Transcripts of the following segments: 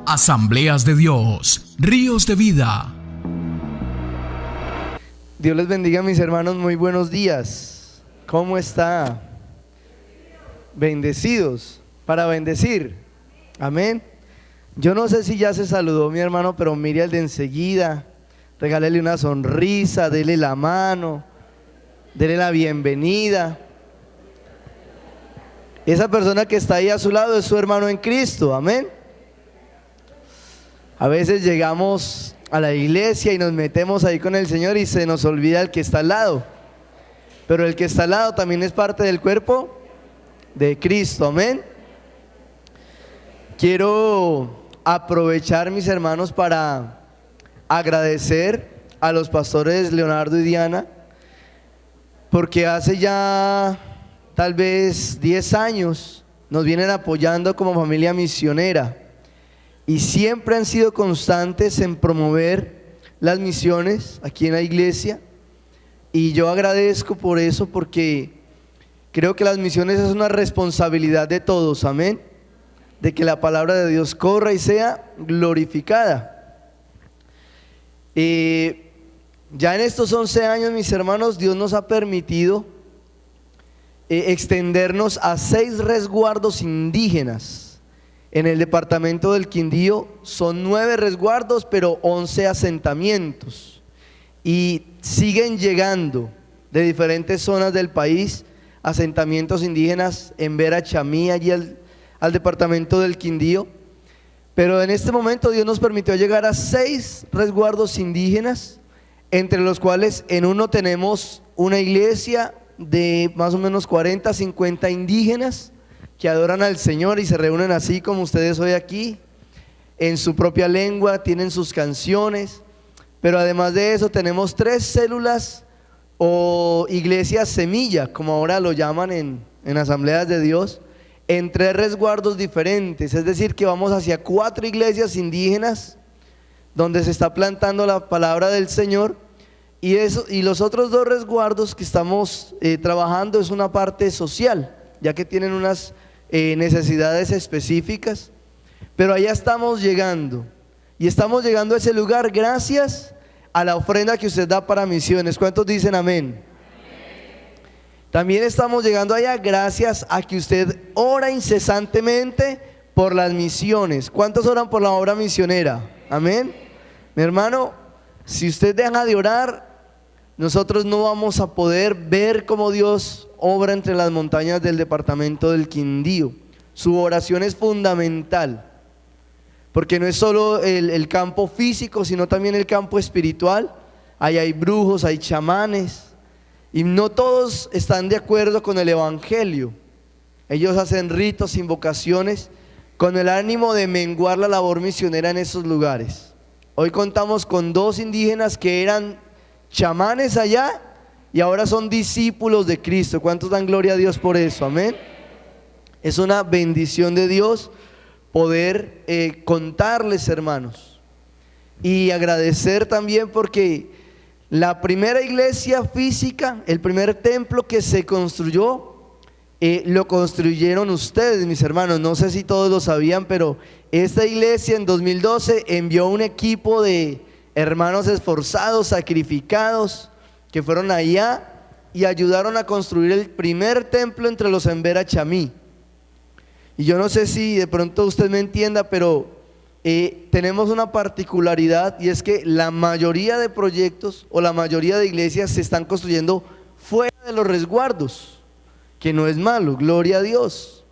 Asambleas de Dios, Ríos de Vida. Dios les bendiga, mis hermanos, muy buenos días. ¿Cómo está? Bendecidos, para bendecir. Amén. Yo no sé si ya se saludó mi hermano, pero mire al de enseguida, regálele una sonrisa, dele la mano, dele la bienvenida. Esa persona que está ahí a su lado es su hermano en Cristo, amén. A veces llegamos a la iglesia y nos metemos ahí con el Señor y se nos olvida el que está al lado. Pero el que está al lado también es parte del cuerpo de Cristo, amén. Quiero aprovechar, mis hermanos, para agradecer a los pastores Leonardo y Diana, porque hace ya tal vez 10 años nos vienen apoyando como familia misionera. Y siempre han sido constantes en promover las misiones aquí en la iglesia. Y yo agradezco por eso, porque creo que las misiones es una responsabilidad de todos, amén. De que la palabra de Dios corra y sea glorificada. Ya en estos 11 años, mis hermanos, Dios nos ha permitido extendernos a 6 resguardos indígenas. En el departamento del Quindío son 9 resguardos, pero 11 asentamientos. Y siguen llegando de diferentes zonas del país asentamientos indígenas en Vera Chamí, allí al departamento del Quindío. Pero en este momento Dios nos permitió llegar a 6 resguardos indígenas, entre los cuales en uno tenemos una iglesia de más o menos 40, 50 indígenas que adoran al Señor y se reúnen así como ustedes hoy aquí, en su propia lengua, tienen sus canciones. Pero además de eso tenemos 3 células o iglesias semilla, como ahora lo llaman en Asambleas de Dios, en 3 resguardos diferentes. Es decir, que vamos hacia 4 iglesias indígenas donde se está plantando la palabra del Señor. Y los otros 2 resguardos que estamos trabajando es una parte social, ya que tienen unas necesidades específicas. Pero allá estamos llegando, y estamos llegando a ese lugar gracias a la ofrenda que usted da para misiones. ¿Cuántos dicen amén? También estamos llegando allá gracias a que usted ora incesantemente por las misiones. ¿Cuántos oran por la obra misionera? Amén. Mi hermano, si usted deja de orar, nosotros no vamos a poder ver cómo Dios obra entre las montañas del departamento del Quindío. Su oración es fundamental, porque no es solo el campo físico, sino también el campo espiritual. Ahí hay brujos, hay chamanes, y no todos están de acuerdo con el evangelio. Ellos hacen ritos, invocaciones, con el ánimo de menguar la labor misionera en esos lugares. Hoy contamos con 2 indígenas que eran chamanes allá y ahora son discípulos de Cristo. ¿Cuántos dan gloria a Dios por eso? Amén. Es una bendición de Dios poder contarles, hermanos, y agradecer también porque la primera iglesia física, el primer templo que se construyó, lo construyeron ustedes, mis hermanos. No sé si todos lo sabían, pero esta iglesia en 2012 envió un equipo de hermanos esforzados, sacrificados, que fueron allá y ayudaron a construir el primer templo entre los Embera Chamí. Y yo no sé si de pronto usted me entienda, pero tenemos una particularidad, y es que la mayoría de proyectos o la mayoría de iglesias se están construyendo fuera de los resguardos, que no es malo, gloria a Dios.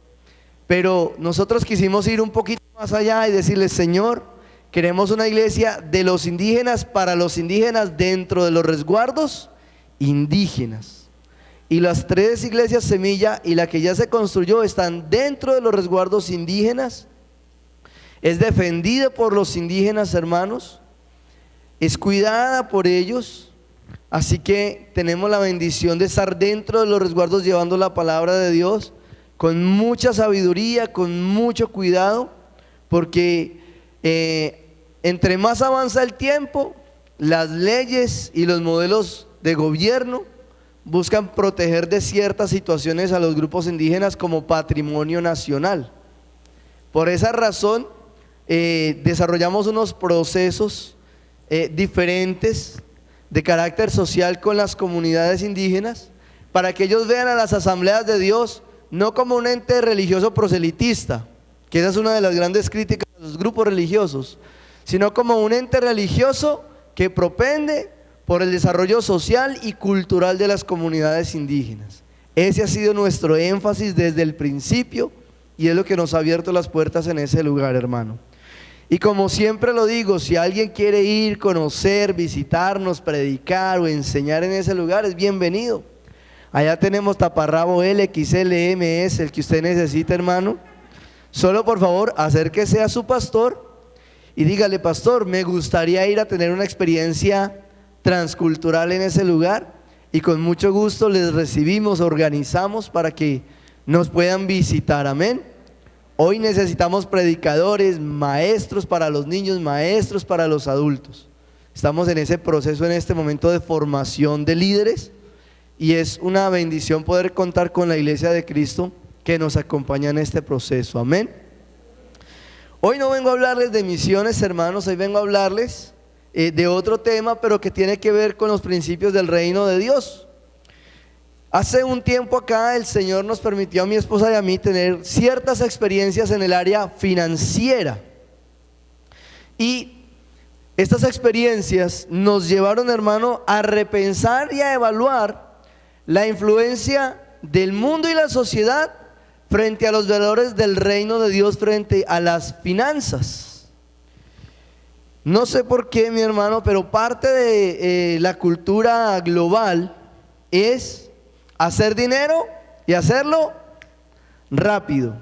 Pero nosotros quisimos ir un poquito más allá y decirle: Señor, queremos una iglesia de los indígenas para los indígenas dentro de los resguardos indígenas. Y las 3 iglesias semilla y la que ya se construyó están dentro de los resguardos indígenas. Es defendida por los indígenas, hermanos, es cuidada por ellos. Así que tenemos la bendición de estar dentro de los resguardos llevando la palabra de Dios con mucha sabiduría, con mucho cuidado, porque entre más avanza el tiempo, las leyes y los modelos de gobierno buscan proteger de ciertas situaciones a los grupos indígenas como patrimonio nacional. Por esa razón, desarrollamos unos procesos diferentes de carácter social con las comunidades indígenas para que ellos vean a las asambleas de Dios no como un ente religioso proselitista, que esa es una de las grandes críticas de los grupos religiosos, sino como un ente religioso que propende por el desarrollo social y cultural de las comunidades indígenas. Ese ha sido nuestro énfasis desde el principio y es lo que nos ha abierto las puertas en ese lugar, hermano. Y como siempre lo digo, si alguien quiere ir, conocer, visitarnos, predicar o enseñar en ese lugar, es bienvenido. Allá tenemos taparrabo L, XL, MS, el que usted necesite, hermano. Solo por favor, acérquese a su pastor y dígale: pastor, me gustaría ir a tener una experiencia transcultural en ese lugar, y con mucho gusto les recibimos, organizamos para que nos puedan visitar, amén. Hoy necesitamos predicadores, maestros para los niños, maestros para los adultos. Estamos en ese proceso en este momento de formación de líderes y es una bendición poder contar con la Iglesia de Cristo que nos acompaña en este proceso, amén. Hoy no vengo a hablarles de misiones, hermanos, hoy vengo a hablarles de otro tema, pero que tiene que ver con los principios del reino de Dios. Hace un tiempo acá el Señor nos permitió a mi esposa y a mí tener ciertas experiencias en el área financiera. Y estas experiencias nos llevaron, hermano, a repensar y a evaluar la influencia del mundo y la sociedad frente a los valores del reino de Dios, frente a las finanzas. No sé por qué, mi hermano, pero parte de la cultura global es hacer dinero y hacerlo rápido.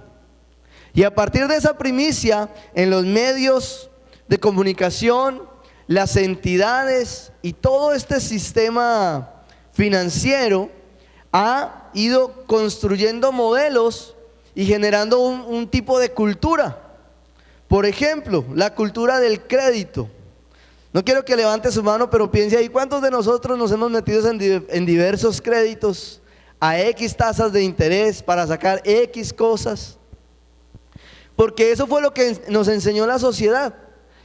Y a partir de esa primicia, en los medios de comunicación, las entidades y todo este sistema financiero ha ido construyendo modelos y generando un tipo de cultura. Por ejemplo, la cultura del crédito. No quiero que levante su mano, pero piense ahí, ¿cuántos de nosotros nos hemos metido en diversos créditos a X tasas de interés para sacar X cosas? Porque eso fue lo que nos enseñó la sociedad,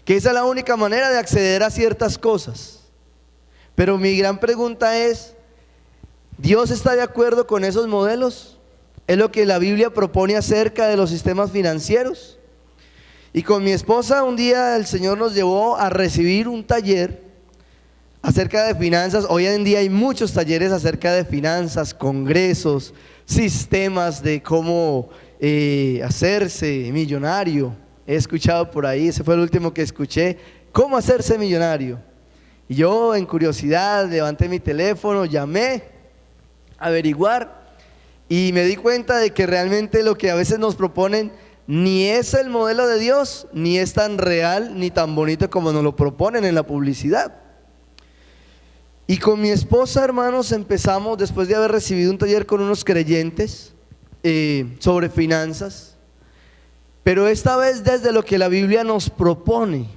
que esa es la única manera de acceder a ciertas cosas. Pero mi gran pregunta es, ¿Dios está de acuerdo con esos modelos? ¿Es lo que la Biblia propone acerca de los sistemas financieros? Y con mi esposa un día el Señor nos llevó a recibir un taller acerca de finanzas. Hoy en día hay muchos talleres acerca de finanzas, congresos, sistemas de cómo hacerse millonario. He escuchado por ahí, ese fue el último que escuché, cómo hacerse millonario. Y yo en curiosidad levanté mi teléfono, llamé a averiguar y me di cuenta de que realmente lo que a veces nos proponen ni es el modelo de Dios, ni es tan real, ni tan bonito como nos lo proponen en la publicidad. Y con mi esposa, hermanos, empezamos, después de haber recibido un taller con unos creyentes sobre finanzas, pero esta vez desde lo que la Biblia nos propone,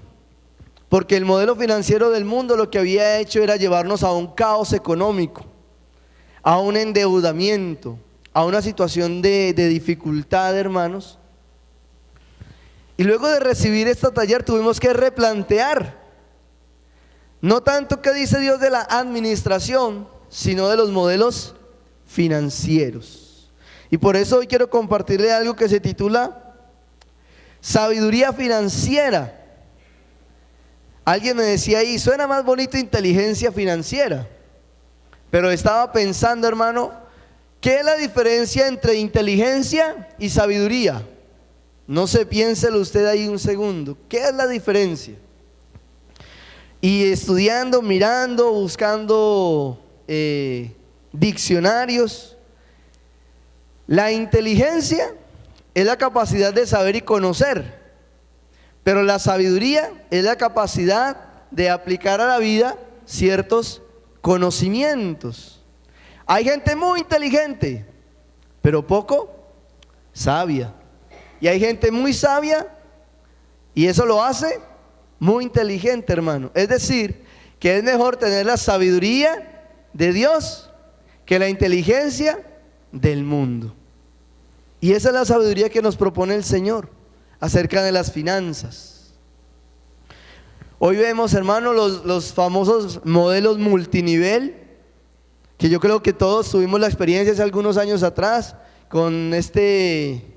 porque el modelo financiero del mundo lo que había hecho era llevarnos a un caos económico, a un endeudamiento, a una situación de dificultad, hermanos. Y luego de recibir este taller tuvimos que replantear, no tanto qué dice Dios de la administración, sino de los modelos financieros. Y por eso hoy quiero compartirle algo que se titula Sabiduría Financiera. Alguien me decía ahí, suena más bonito inteligencia financiera. Pero estaba pensando, hermano, ¿qué es la diferencia entre inteligencia y sabiduría? No se piénselo usted ahí un segundo. ¿Qué es la diferencia? Y estudiando, mirando, buscando diccionarios, la inteligencia es la capacidad de saber y conocer, pero la sabiduría es la capacidad de aplicar a la vida ciertos conocimientos. Hay gente muy inteligente, pero poco sabia. Y hay gente muy sabia y eso lo hace muy inteligente, hermano. Es decir, que es mejor tener la sabiduría de Dios que la inteligencia del mundo. Y esa es la sabiduría que nos propone el Señor. acerca de las finanzas. Hoy vemos, hermano, los famosos modelos multinivel, que yo creo que todos tuvimos la experiencia hace algunos años atrás con este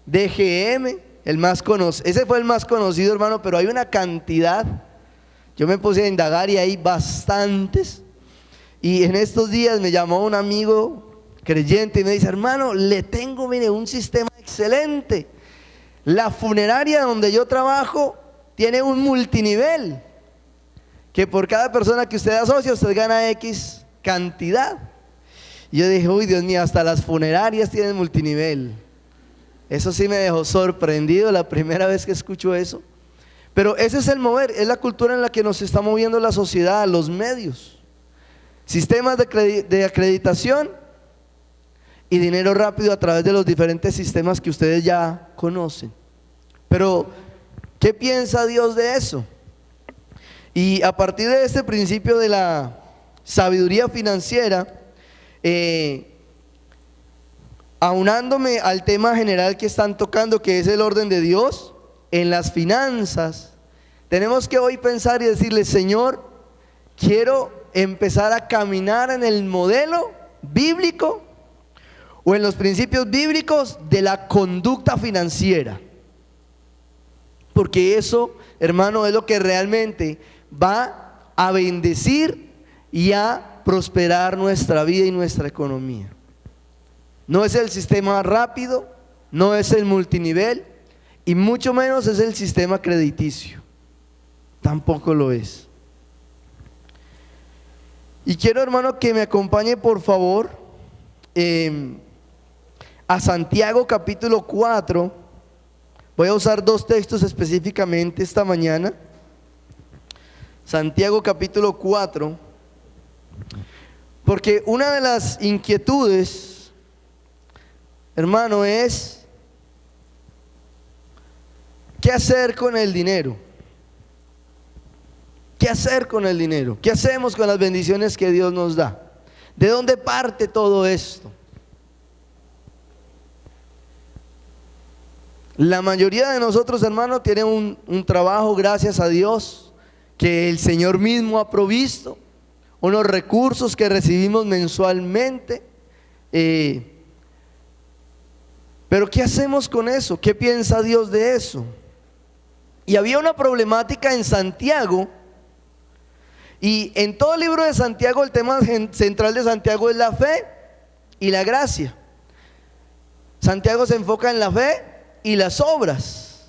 DGM, ese fue el más conocido, hermano, pero hay una cantidad. Yo me puse a indagar y hay bastantes. Y en estos días me llamó un amigo creyente y me dice: hermano, le tengo, mire, un sistema excelente. La funeraria donde yo trabajo tiene un multinivel, que por cada persona que usted asocia, usted gana X cantidad. Y yo dije: uy, Dios mío, hasta las funerarias tienen multinivel. Eso sí me dejó sorprendido la primera vez que escucho eso. Pero ese es el mover, es la cultura en la que nos está moviendo la sociedad, los medios. Sistemas de acreditación y dinero rápido a través de los diferentes sistemas que ustedes ya conocen. Pero, ¿qué piensa Dios de eso? Y a partir de este principio de la sabiduría financiera, aunándome al tema general que están tocando, que es el orden de Dios en las finanzas, tenemos que hoy pensar y decirle: Señor, quiero empezar a caminar en el modelo bíblico o en los principios bíblicos de la conducta financiera, porque eso, hermano, es lo que realmente va a bendecir y a prosperar nuestra vida y nuestra economía. No es el sistema rápido, no es el multinivel y mucho menos es el sistema crediticio, tampoco lo es. Y quiero, hermano, que me acompañe por favor a Santiago capítulo 4. Voy a usar dos textos específicamente esta mañana. Santiago capítulo 4, porque una de las inquietudes, hermano, es ¿qué hacer con el dinero? ¿Qué hacer con el dinero? ¿Qué hacemos con las bendiciones que Dios nos da? ¿De dónde parte todo esto? La mayoría de nosotros, hermanos, tiene un trabajo, gracias a Dios, que el Señor mismo ha provisto, unos recursos que recibimos mensualmente. Pero ¿qué hacemos con eso? ¿Qué piensa Dios de eso? Y había una problemática en Santiago. Y en todo el libro de Santiago, el tema central de Santiago es la fe y la gracia. Santiago se enfoca en la fe y las obras.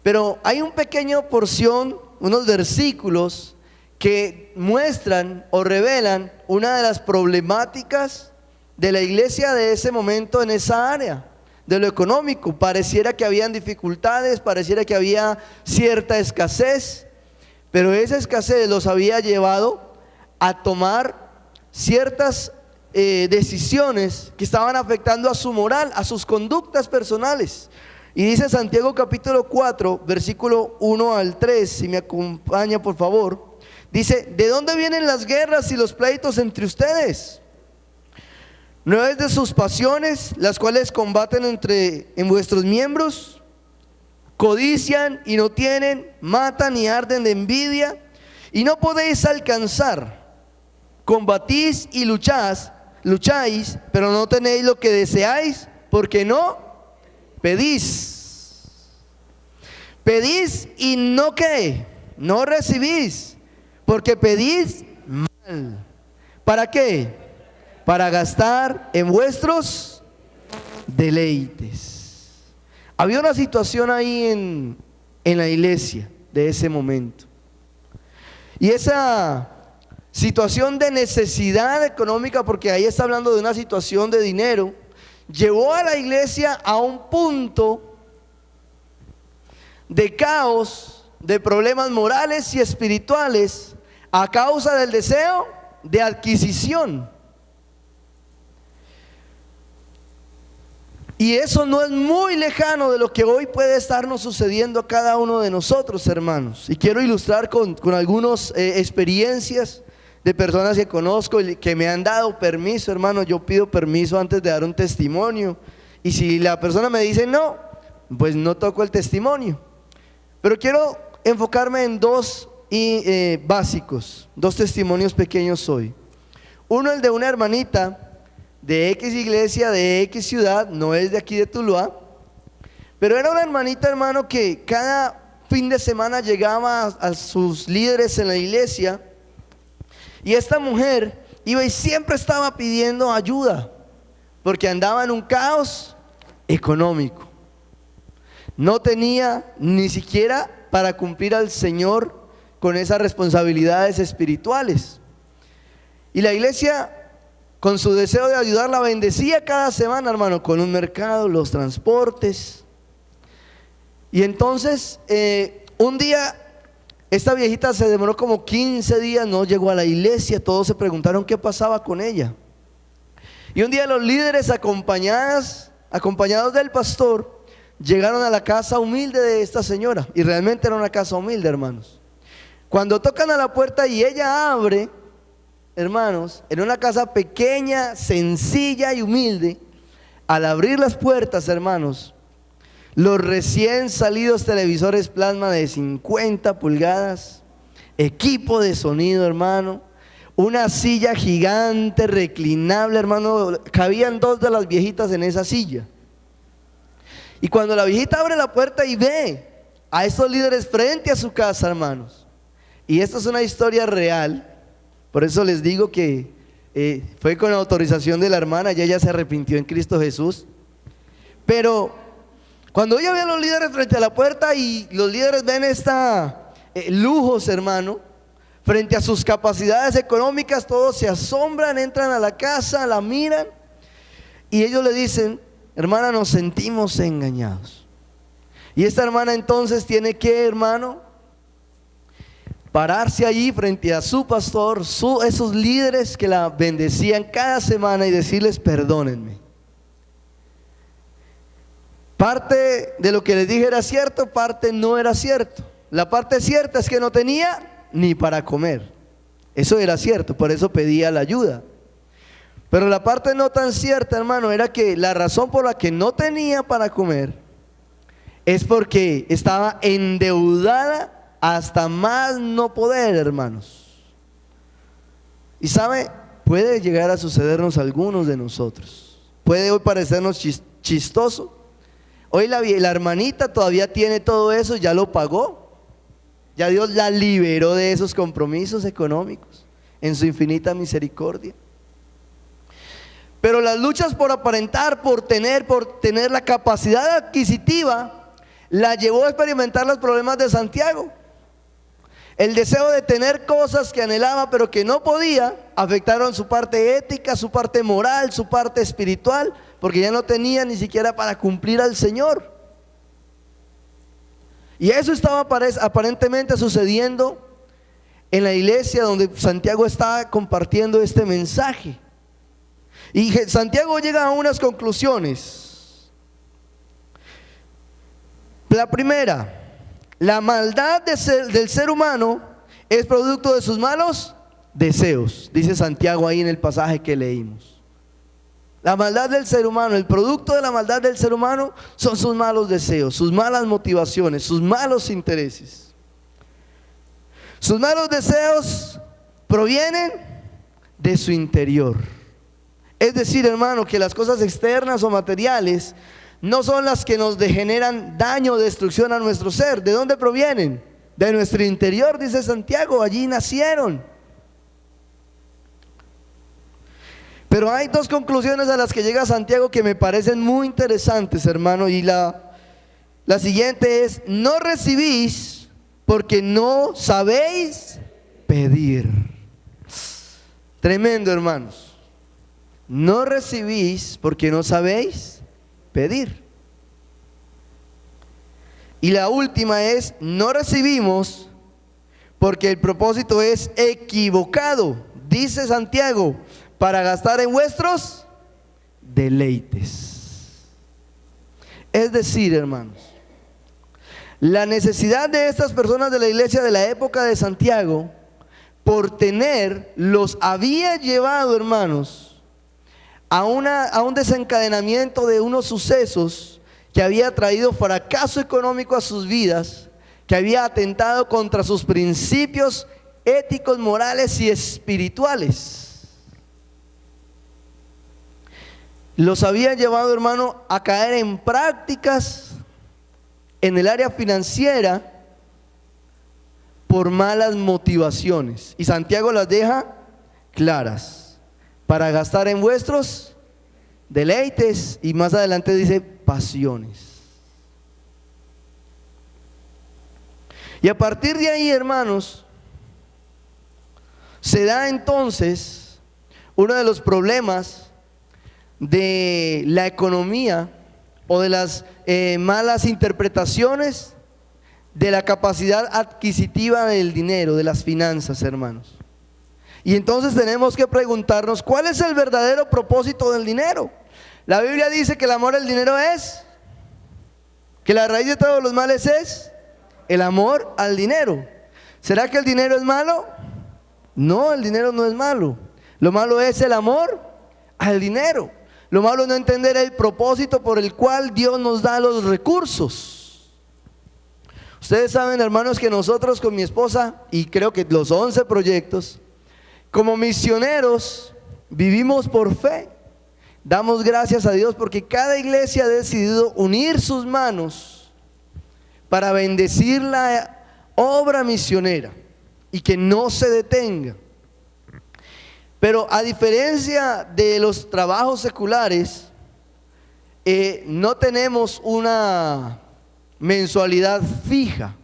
Pero hay un pequeño porción, unos versículos que muestran o revelan una de las problemáticas de la iglesia de ese momento en esa área, de lo económico. Pareciera que habían dificultades, pareciera que había cierta escasez. Pero esa escasez los había llevado a tomar ciertas decisiones que estaban afectando a su moral, a sus conductas personales. Y dice Santiago capítulo 4, versículo 1 al 3, si me acompaña por favor. Dice: ¿de dónde vienen las guerras y los pleitos entre ustedes? ¿No es de sus pasiones, las cuales combaten en vuestros miembros? Codician y no tienen, matan y arden de envidia y no podéis alcanzar. Combatís y lucháis, pero no tenéis lo que deseáis, porque no pedís. Pedís y no ¿qué? No recibís, porque pedís mal. ¿Para qué? Para gastar en vuestros deleites. Había una situación ahí en la iglesia de ese momento. Y esa situación de necesidad económica, porque ahí está hablando de una situación de dinero, llevó a la iglesia a un punto de caos, de problemas morales y espirituales a causa del deseo de adquisición. Y eso no es muy lejano de lo que hoy puede estarnos sucediendo a cada uno de nosotros, hermanos. Y quiero ilustrar con algunas experiencias de personas que conozco y que me han dado permiso, hermano. Yo pido permiso antes de dar un testimonio. Y si la persona me dice no, pues no toco el testimonio. Pero quiero enfocarme en dos básicos, dos testimonios pequeños hoy. Uno, el de una hermanita de X iglesia, de X ciudad, no es de aquí de Tuluá, pero era una hermanita, hermano, que cada fin de semana llegaba a sus líderes en la iglesia, y esta mujer iba y siempre estaba pidiendo ayuda, porque andaba en un caos económico. No tenía ni siquiera para cumplir al Señor con esas responsabilidades espirituales. Y la iglesia, con su deseo de ayudarla, bendecía cada semana, hermano, con un mercado, los transportes. Y entonces, un día, esta viejita se demoró como 15 días, no llegó a la iglesia. Todos se preguntaron qué pasaba con ella. Y un día los líderes, acompañados del pastor, llegaron a la casa humilde de esta señora. Y realmente era una casa humilde, hermanos. Cuando tocan a la puerta y ella abre, hermanos, en una casa pequeña, sencilla y humilde, al abrir las puertas, hermanos, los recién salidos televisores plasma de 50 pulgadas, equipo de sonido, hermano, una silla gigante, reclinable, hermano, cabían dos de las viejitas en esa silla. Y cuando la viejita abre la puerta y ve a estos líderes frente a su casa, hermanos, y esta es una historia real, por eso les digo que fue con la autorización de la hermana, y ella se arrepintió en Cristo Jesús. Pero cuando ella ve a los líderes frente a la puerta y los líderes ven lujos, hermano, frente a sus capacidades económicas, todos se asombran, entran a la casa, la miran, y ellos le dicen: hermana, nos sentimos engañados. Y esta hermana entonces tiene que, hermano, pararse allí frente a su pastor, esos líderes que la bendecían cada semana, y decirles: perdónenme. Parte de lo que les dije era cierto, parte no era cierto. La parte cierta es que no tenía ni para comer. Eso era cierto, por eso pedía la ayuda. Pero la parte no tan cierta, hermano, era que la razón por la que no tenía para comer es porque estaba endeudada hasta más no poder, hermanos. Y sabe, puede llegar a sucedernos a algunos de nosotros. Puede hoy parecernos chistoso. Hoy la hermanita todavía tiene todo eso, ya lo pagó. Ya Dios la liberó de esos compromisos económicos en su infinita misericordia. Pero las luchas por aparentar, por tener la capacidad adquisitiva, la llevó a experimentar los problemas de Santiago. El deseo de tener cosas que anhelaba pero que no podía, afectaron su parte ética, su parte moral, su parte espiritual, porque ya no tenía ni siquiera para cumplir al Señor. Y eso estaba aparentemente sucediendo en la iglesia donde Santiago estaba compartiendo este mensaje. Y Santiago llega a unas conclusiones. La primera: la maldad del ser humano es producto de sus malos deseos, dice Santiago ahí en el pasaje que leímos. La maldad del ser humano, el producto de la maldad del ser humano son sus malos deseos, sus malas motivaciones, sus malos intereses. Sus malos deseos provienen de su interior. Es decir, hermano, que las cosas externas o materiales no son las que nos generan daño o destrucción a nuestro ser. ¿De dónde provienen? De nuestro interior, dice Santiago, allí nacieron. Pero hay dos conclusiones a las que llega Santiago que me parecen muy interesantes, hermano. Y la siguiente es: no recibís porque no sabéis pedir. Tremendo, hermanos. No recibís porque no sabéis pedir. Y la última es: no recibimos porque el propósito es equivocado, dice Santiago, para gastar en vuestros deleites. Es decir, hermanos, la necesidad de estas personas de la iglesia de la época de Santiago por tener los había llevado, hermanos, a un desencadenamiento de unos sucesos que había traído fracaso económico a sus vidas, que había atentado contra sus principios éticos, morales y espirituales. Los había llevado, hermano, a caer en prácticas en el área financiera por malas motivaciones. Y Santiago las deja claras: para gastar en vuestros deleites, y más adelante dice pasiones. Y a partir de ahí, hermanos, se da entonces uno de los problemas de la economía, o de las malas interpretaciones de la capacidad adquisitiva del dinero, de las finanzas, hermanos. Y entonces tenemos que preguntarnos, ¿cuál es el verdadero propósito del dinero? La Biblia dice que el amor al dinero es, que la raíz de todos los males es el amor al dinero. ¿Será que el dinero es malo? No, el dinero no es malo. Lo malo es el amor al dinero. Lo malo es no entender el propósito por el cual Dios nos da los recursos. Ustedes saben, hermanos, que nosotros con mi esposa, y creo que los 11 proyectos, como misioneros, vivimos por fe. Damos gracias a Dios porque cada iglesia ha decidido unir sus manos para bendecir la obra misionera y que no se detenga. Pero a diferencia de los trabajos seculares, no tenemos una mensualidad fija.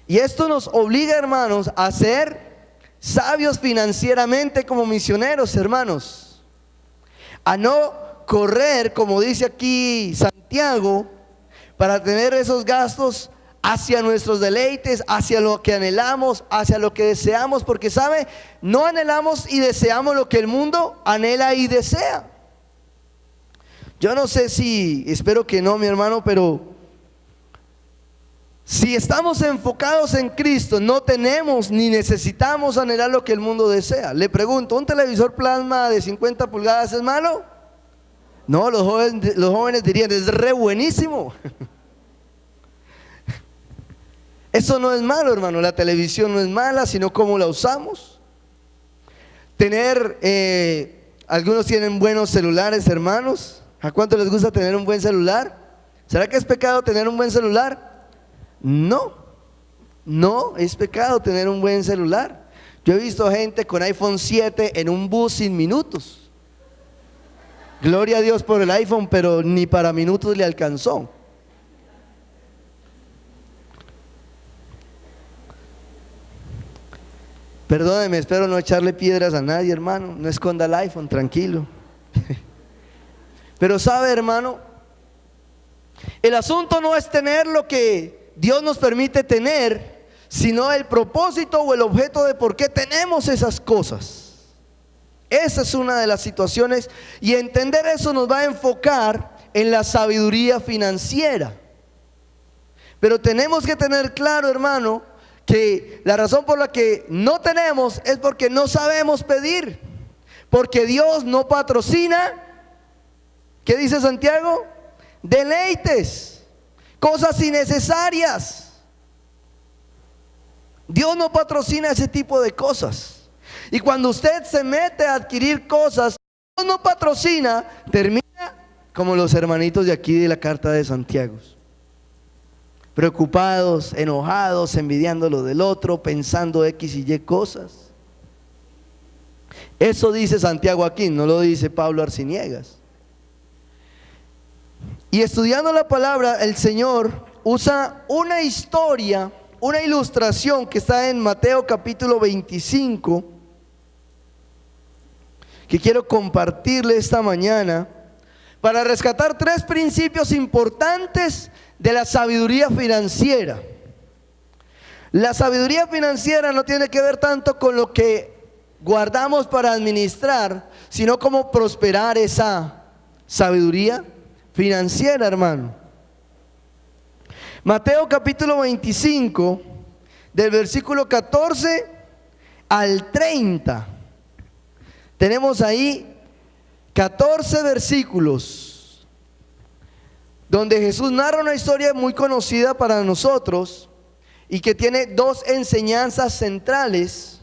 Y esto nos obliga, hermanos, a ser sabios financieramente como misioneros, hermanos. A no correr, como dice aquí Santiago, para tener esos gastos hacia nuestros deleites, hacia lo que anhelamos, hacia lo que deseamos, porque sabe, no anhelamos y deseamos lo que el mundo anhela y desea. Yo no sé si, espero que no, mi hermano, pero si estamos enfocados en Cristo, no tenemos ni necesitamos anhelar lo que el mundo desea. Le pregunto, ¿un televisor plasma de 50 pulgadas es malo? No, los jóvenes dirían, es re buenísimo. Eso no es malo, hermano. La televisión no es mala, sino cómo la usamos. Algunos tienen buenos celulares, hermanos. ¿A cuánto les gusta tener un buen celular? ¿Será que es pecado tener un buen celular? No, no es pecado tener un buen celular. Yo he visto gente con iPhone 7 en un bus sin minutos. Gloria a Dios por el iPhone, pero ni para minutos le alcanzó. Perdóneme, espero no echarle piedras a nadie, hermano. No esconda el iPhone, tranquilo. Pero sabe, hermano, el asunto no es tener lo que Dios nos permite tener, sino el propósito o el objeto de por qué tenemos esas cosas. Esa es una de las situaciones, y entender eso nos va a enfocar en la sabiduría financiera. Pero tenemos que tener claro, hermano, que la razón por la que no tenemos es porque no sabemos pedir, porque Dios no patrocina, ¿qué dice Santiago? Deleites, cosas innecesarias. Dios no patrocina ese tipo de cosas. Y cuando usted se mete a adquirir cosas, Dios no patrocina, termina como los hermanitos de aquí de la carta de Santiago, preocupados, enojados, envidiando lo del otro, pensando X y Y cosas. Eso dice Santiago aquí, no lo dice Pablo Arciniegas. Y estudiando la palabra, el Señor usa una historia, una ilustración que está en Mateo capítulo 25, que quiero compartirle esta mañana, para rescatar 3 principios importantes de la sabiduría financiera. La sabiduría financiera no tiene que ver tanto con lo que guardamos para administrar, sino cómo prosperar esa sabiduría financiera, hermano. Mateo capítulo 25, del versículo 14 al 30. Tenemos ahí 14 versículos. donde Jesús narra una historia muy conocida para nosotros y que tiene dos enseñanzas centrales.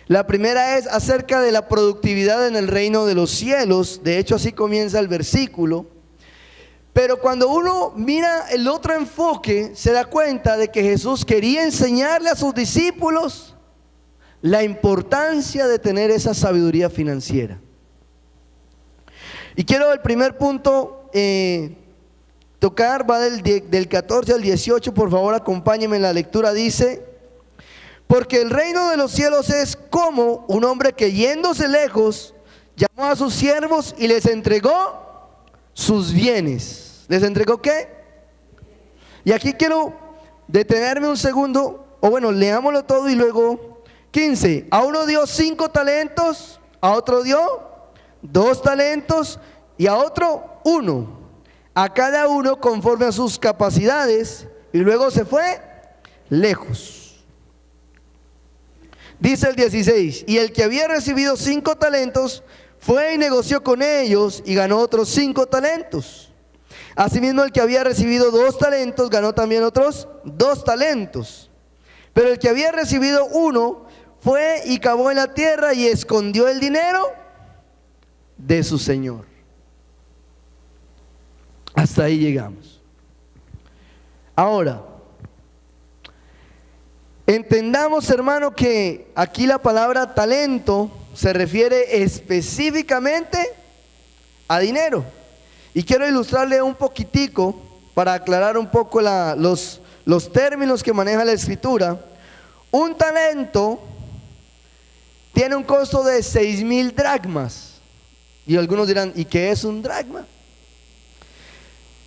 La primera es acerca de la productividad en el reino de los cielos. De hecho, así comienza el versículo. Pero cuando uno mira el otro enfoque, se da cuenta de que Jesús quería enseñarle a sus discípulos la importancia de tener esa sabiduría financiera. Y quiero el primer punto tocar, va del 14 al 18, por favor acompáñenme en la lectura. Dice: porque el reino de los cielos es como un hombre que, yéndose lejos, llamó a sus siervos y les entregó sus bienes. ¿Les entregó qué? Y aquí quiero detenerme un segundo, o bueno, leámoslo todo y luego 15. A uno dio 5 talentos, a otro dio 2 talentos y a otro 1. A cada uno conforme a sus capacidades, y luego se fue lejos. Dice el 16: y el que había recibido 5 talentos fue y negoció con ellos y ganó otros 5 talentos. Asimismo, el que había recibido 2 talentos ganó también otros 2 talentos. Pero el que había recibido 1 fue y cavó en la tierra y escondió el dinero de su señor. Hasta ahí llegamos. Ahora, entendamos, hermano, que aquí la palabra talento se refiere específicamente a dinero. Y quiero ilustrarle un poquitico para aclarar un poco los términos que maneja la escritura. Un talento tiene un costo de 6,000 dracmas. Y algunos dirán, ¿y qué es un dracma?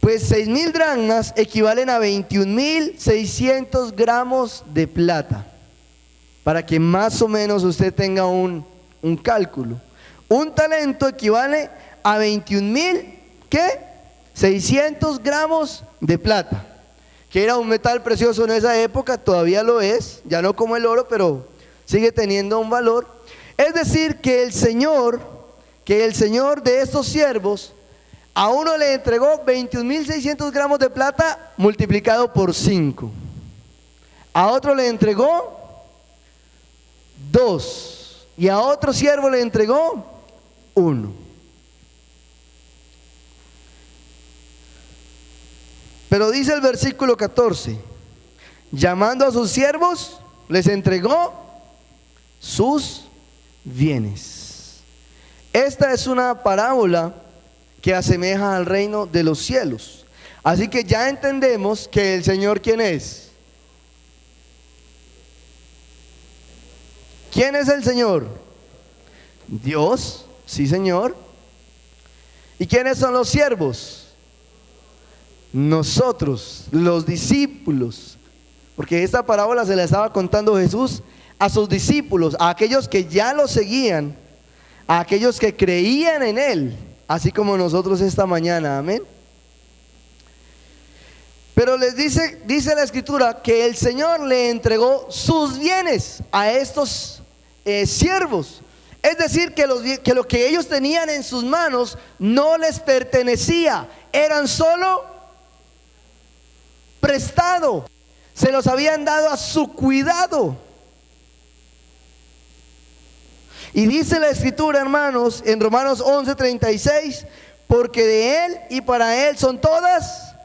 Pues 6,000 dracmas equivalen a 21,600 gramos de plata. Para que más o menos usted tenga un cálculo. Un talento equivale a 21,600 gramos de plata. Que era un metal precioso en esa época, todavía lo es, ya no como el oro, pero sigue teniendo un valor. Es decir, que el Señor de estos siervos, a uno le entregó 21,600 gramos de plata multiplicado por 5. A otro le entregó 2. Y a otro siervo le entregó 1. Pero dice el versículo 14: llamando a sus siervos, les entregó sus bienes. Esta es una parábola que asemeja al reino de los cielos. Así que ya entendemos que el Señor, ¿quién es? ¿Quién es el Señor? Dios, sí, Señor. ¿Y quiénes son los siervos? Nosotros, los discípulos. Porque esta parábola se la estaba contando Jesús a sus discípulos, a aquellos que ya lo seguían, a aquellos que creían en Él, así como nosotros esta mañana, amén. Pero les dice la escritura que el Señor le entregó sus bienes a estos siervos. Es decir, que lo que ellos tenían en sus manos no les pertenecía, eran solo prestado, se los habían dado a su cuidado. Y dice la escritura, hermanos, en Romanos 11:36, porque de Él y para Él son todas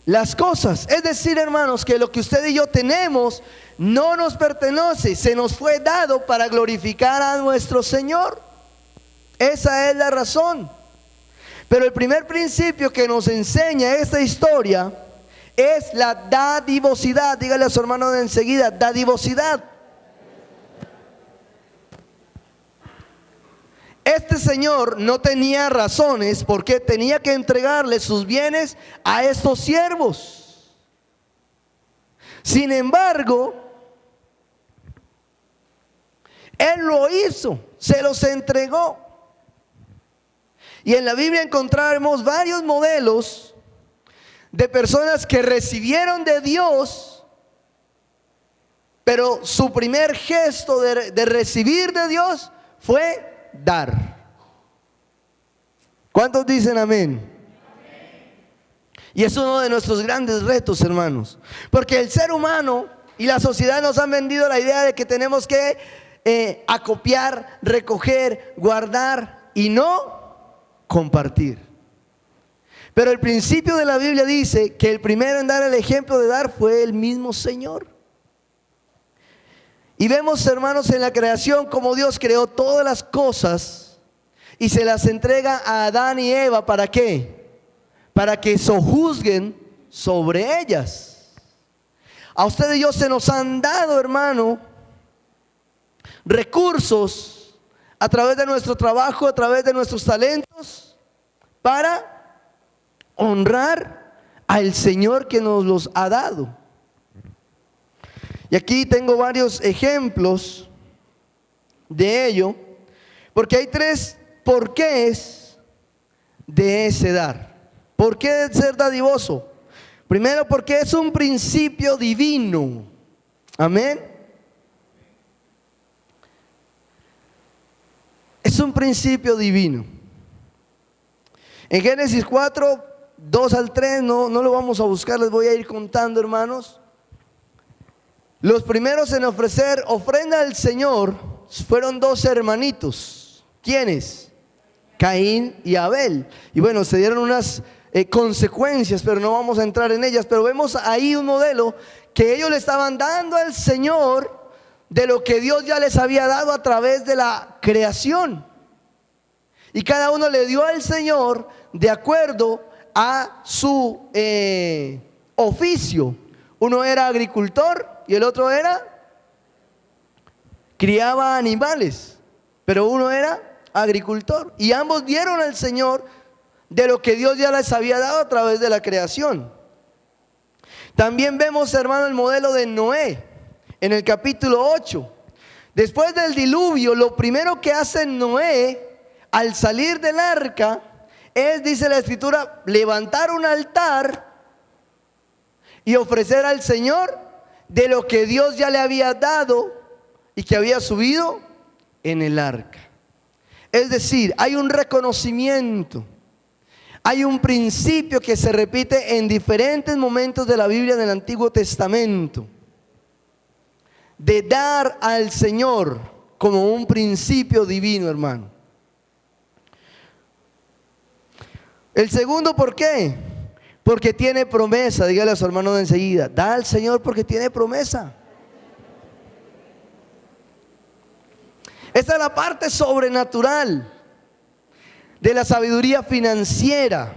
las cosas. Es decir, hermanos, que lo que usted y yo tenemos no nos pertenece, se nos fue dado para glorificar a nuestro Señor. Esa es la razón. Pero el primer principio que nos enseña esta historia es la dadivosidad. Dígale a su hermano de enseguida: dadivosidad. Este señor no tenía razones porque tenía que entregarle sus bienes a estos siervos. Sin embargo, él lo hizo, se los entregó. Y en la Biblia encontramos varios modelos de personas que recibieron de Dios, pero su primer gesto de recibir de Dios fue dar. ¿Cuántos dicen amén? Y es uno de nuestros grandes retos, hermanos. Porque el ser humano y la sociedad nos han vendido la idea de que tenemos que acopiar, recoger, guardar y no compartir. Pero el principio de la Biblia dice que el primero en dar el ejemplo de dar fue el mismo Señor. Y vemos, hermanos, en la creación como Dios creó todas las cosas y se las entrega a Adán y Eva. ¿Para qué? Para que sojuzguen sobre ellas. A usted y yo se nos han dado, hermano, recursos a través de nuestro trabajo, a través de nuestros talentos, para honrar al Señor que nos los ha dado. Y aquí tengo varios ejemplos de ello, porque hay 3 porqués de ese dar. ¿Por qué ser dadivoso? Primero, porque es un principio divino. Amén. Es un principio divino. En Génesis 4, 2 al 3, no lo vamos a buscar, les voy a ir contando, hermanos. Los primeros en ofrecer ofrenda al Señor fueron 2 hermanitos. ¿Quiénes? Caín y Abel. Y bueno, se dieron unas consecuencias, pero no vamos a entrar en ellas. Pero vemos ahí un modelo que ellos le estaban dando al Señor de lo que Dios ya les había dado a través de la creación. Y cada uno le dio al Señor de acuerdo a su oficio. Uno era agricultor y el otro criaba animales, pero uno era agricultor. Y ambos dieron al Señor de lo que Dios ya les había dado a través de la creación. También vemos, hermano, el modelo de Noé en el capítulo 8. Después del diluvio, lo primero que hace Noé al salir del arca es, dice la Escritura, levantar un altar y ofrecer al Señor de lo que Dios ya le había dado y que había subido en el arca. Es decir, hay un reconocimiento, hay un principio que se repite en diferentes momentos de la Biblia del Antiguo Testamento, de dar al Señor como un principio divino, hermano. El segundo, ¿por qué? Porque tiene promesa. Dígale a su hermano de enseguida: da al Señor porque tiene promesa. Esta es la parte sobrenatural de la sabiduría financiera.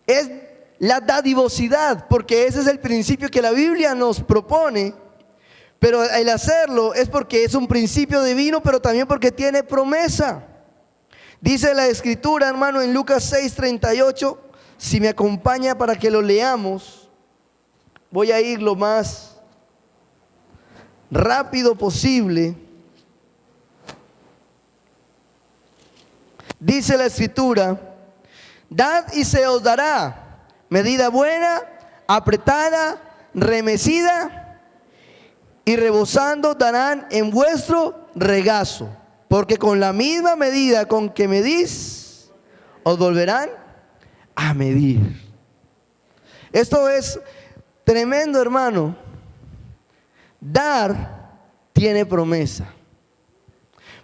Es la dadivosidad, porque ese es el principio que la Biblia nos propone. Pero el hacerlo es porque es un principio divino, pero también porque tiene promesa. Dice la Escritura, hermano, en Lucas 6:38. Si me acompaña para que lo leamos, voy a ir lo más rápido posible. Dice la Escritura: dad y se os dará, medida buena, apretada, remecida y rebosando darán en vuestro regazo, porque con la misma medida con que medís, os volverán a medir. Esto es tremendo, hermano. Dar tiene promesa.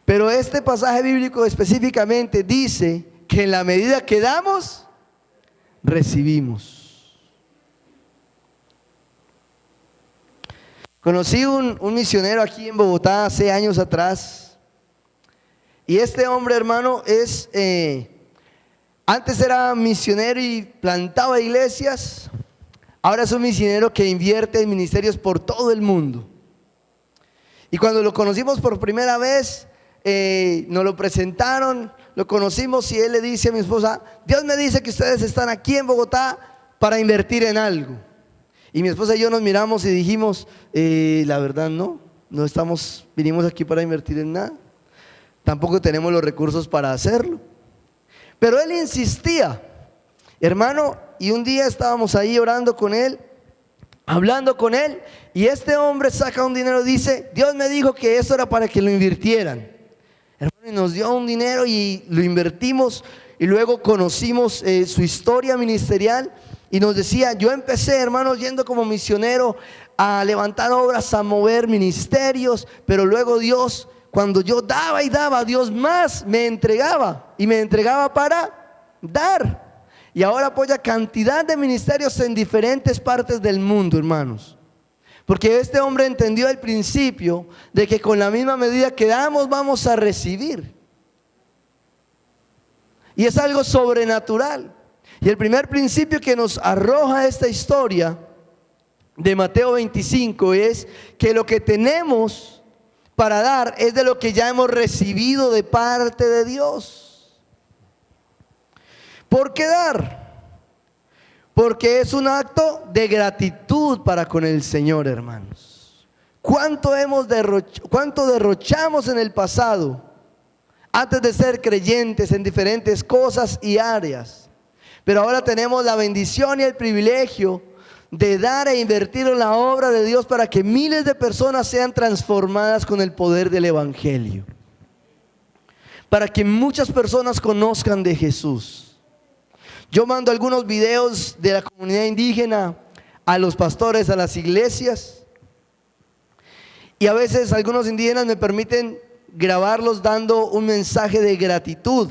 Pero este pasaje bíblico específicamente dice que en la medida que damos, recibimos. Conocí un misionero aquí en Bogotá hace años atrás. Y este hombre, hermano, antes era misionero y plantaba iglesias. Ahora es un misionero que invierte en ministerios por todo el mundo. Y cuando lo conocimos por primera vez, nos lo presentaron, lo conocimos y él le dice a mi esposa: Dios me dice que ustedes están aquí en Bogotá para invertir en algo. Y mi esposa y yo nos miramos y dijimos: la verdad no vinimos aquí para invertir en nada. Tampoco tenemos los recursos para hacerlo. Pero él insistía, hermano, y un día estábamos ahí orando con él, hablando con él, y este hombre saca un dinero y dice: Dios me dijo que eso era para que lo invirtieran. Hermano, y nos dio un dinero y lo invertimos y luego conocimos su historia ministerial y nos decía, yo empecé, hermanos, yendo como misionero a levantar obras, a mover ministerios, pero luego Dios, cuando yo daba y daba, Dios más me entregaba y me entregaba para dar. Y ahora apoya cantidad de ministerios en diferentes partes del mundo, hermanos. Porque este hombre entendió el principio de que con la misma medida que damos vamos a recibir. Y es algo sobrenatural. Y el primer principio que nos arroja esta historia de Mateo 25 es que lo que tenemos para dar es de lo que ya hemos recibido de parte de Dios. ¿Por qué dar? Porque es un acto de gratitud para con el Señor, hermanos. ¿Cuánto derrochamos en el pasado antes de ser creyentes en diferentes cosas y áreas? Pero ahora tenemos la bendición y el privilegio de dar e invertir en la obra de Dios para que miles de personas sean transformadas con el poder del Evangelio. Para que muchas personas conozcan de Jesús. Yo mando algunos videos de la comunidad indígena a los pastores, a las iglesias. Y a veces algunos indígenas me permiten grabarlos dando un mensaje de gratitud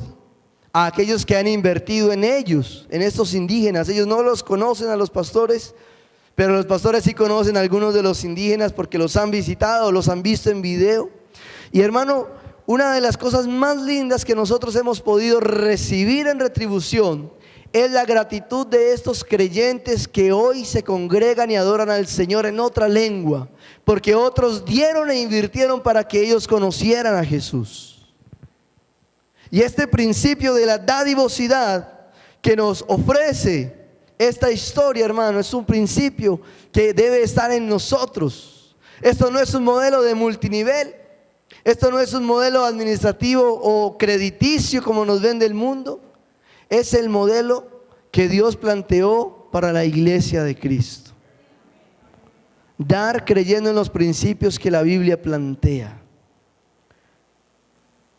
a aquellos que han invertido en ellos, en estos indígenas. Ellos no los conocen a los pastores, pero los pastores sí conocen a algunos de los indígenas porque los han visitado, los han visto en video. Y hermano, una de las cosas más lindas que nosotros hemos podido recibir en retribución es la gratitud de estos creyentes que hoy se congregan y adoran al Señor en otra lengua, porque otros dieron e invirtieron para que ellos conocieran a Jesús. Y este principio de la dadivosidad que nos ofrece esta historia, hermano, es un principio que debe estar en nosotros. Esto no es un modelo de multinivel, esto no es un modelo administrativo o crediticio como nos vende el mundo. Es el modelo que Dios planteó para la iglesia de Cristo. Dar creyendo en los principios que la Biblia plantea.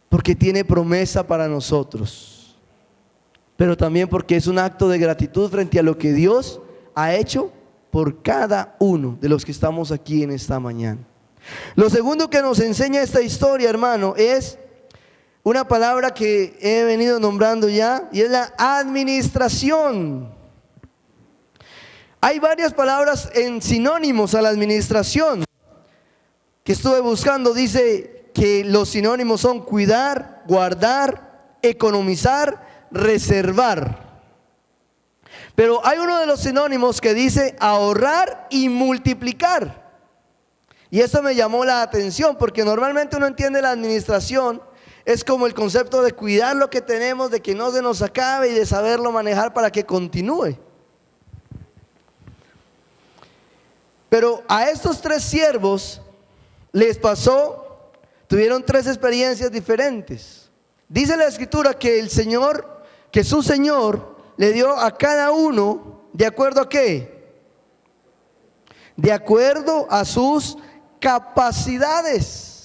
Porque tiene promesa para nosotros. Pero también porque es un acto de gratitud frente a lo que Dios ha hecho por cada uno de los que estamos aquí en esta mañana. Lo segundo que nos enseña esta historia, hermano, es una palabra que he venido nombrando ya, y es la administración. Hay varias palabras en sinónimos a la administración que estuve buscando. Dice que los sinónimos son cuidar, guardar, economizar, reservar. Pero hay uno de los sinónimos que dice ahorrar y multiplicar. Y eso me llamó la atención porque normalmente uno entiende la administración es como el concepto de cuidar lo que tenemos, de que no se nos acabe y de saberlo manejar para que continúe. Pero a estos tres siervos les pasó, tuvieron tres experiencias diferentes. Dice la Escritura que el Señor, que su Señor le dio a cada uno, ¿de acuerdo a qué? De acuerdo a sus capacidades.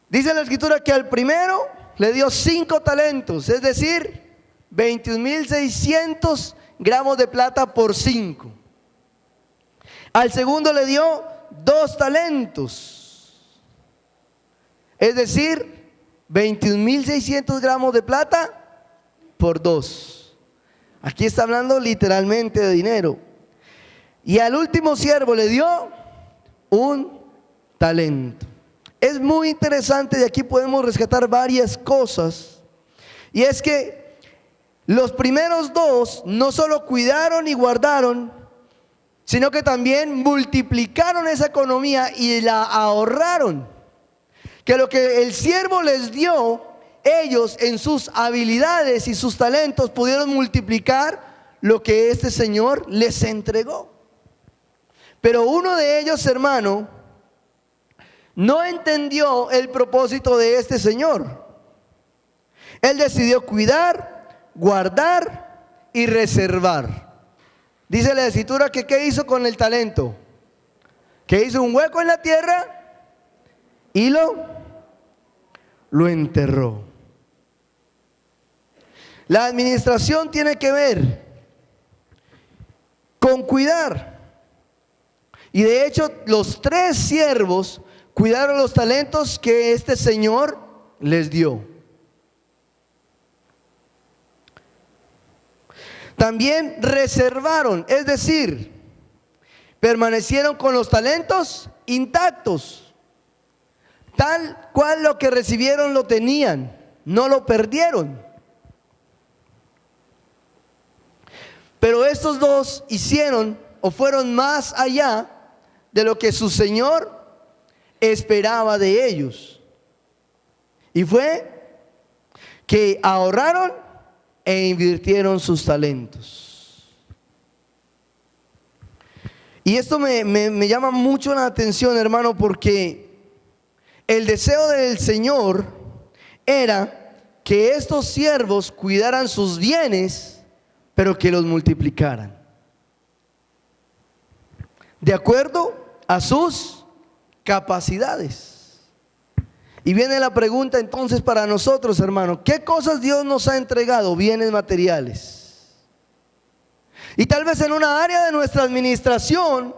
Dice la Escritura que al primero le dio 5 talentos, es decir, 21.600 gramos de plata por 5. Al segundo le dio 2 talentos, es decir, 21.600 gramos de plata por 2. Aquí está hablando literalmente de dinero. Y al último siervo le dio 1 talento. Es muy interesante, de aquí podemos rescatar varias cosas. Y es que los primeros 2 no solo cuidaron y guardaron, sino que también multiplicaron esa economía y la ahorraron. Que lo que el siervo les dio, ellos en sus habilidades y sus talentos pudieron multiplicar lo que este Señor les entregó. Pero uno de ellos, hermano, no entendió el propósito de este Señor. Él decidió cuidar, guardar y reservar. Dice la Escritura que ¿qué hizo con el talento? Que hizo un hueco en la tierra y lo enterró. La administración tiene que ver con cuidar. Y de hecho, los 3 siervos cuidaron los talentos que este señor les dio. También reservaron, es decir, permanecieron con los talentos intactos. Tal cual lo que recibieron lo tenían, no lo perdieron. Pero estos 2 hicieron o fueron más allá de lo que su Señor esperaba de ellos. Y fue que ahorraron e invirtieron sus talentos. Y esto me llama mucho la atención, hermano, porque el deseo del Señor era que estos siervos cuidaran sus bienes, pero que los multiplicaran de acuerdo a sus capacidades. Y viene la pregunta entonces para nosotros, hermano: ¿qué cosas Dios nos ha entregado? Bienes materiales. Y tal vez en una área de nuestra administración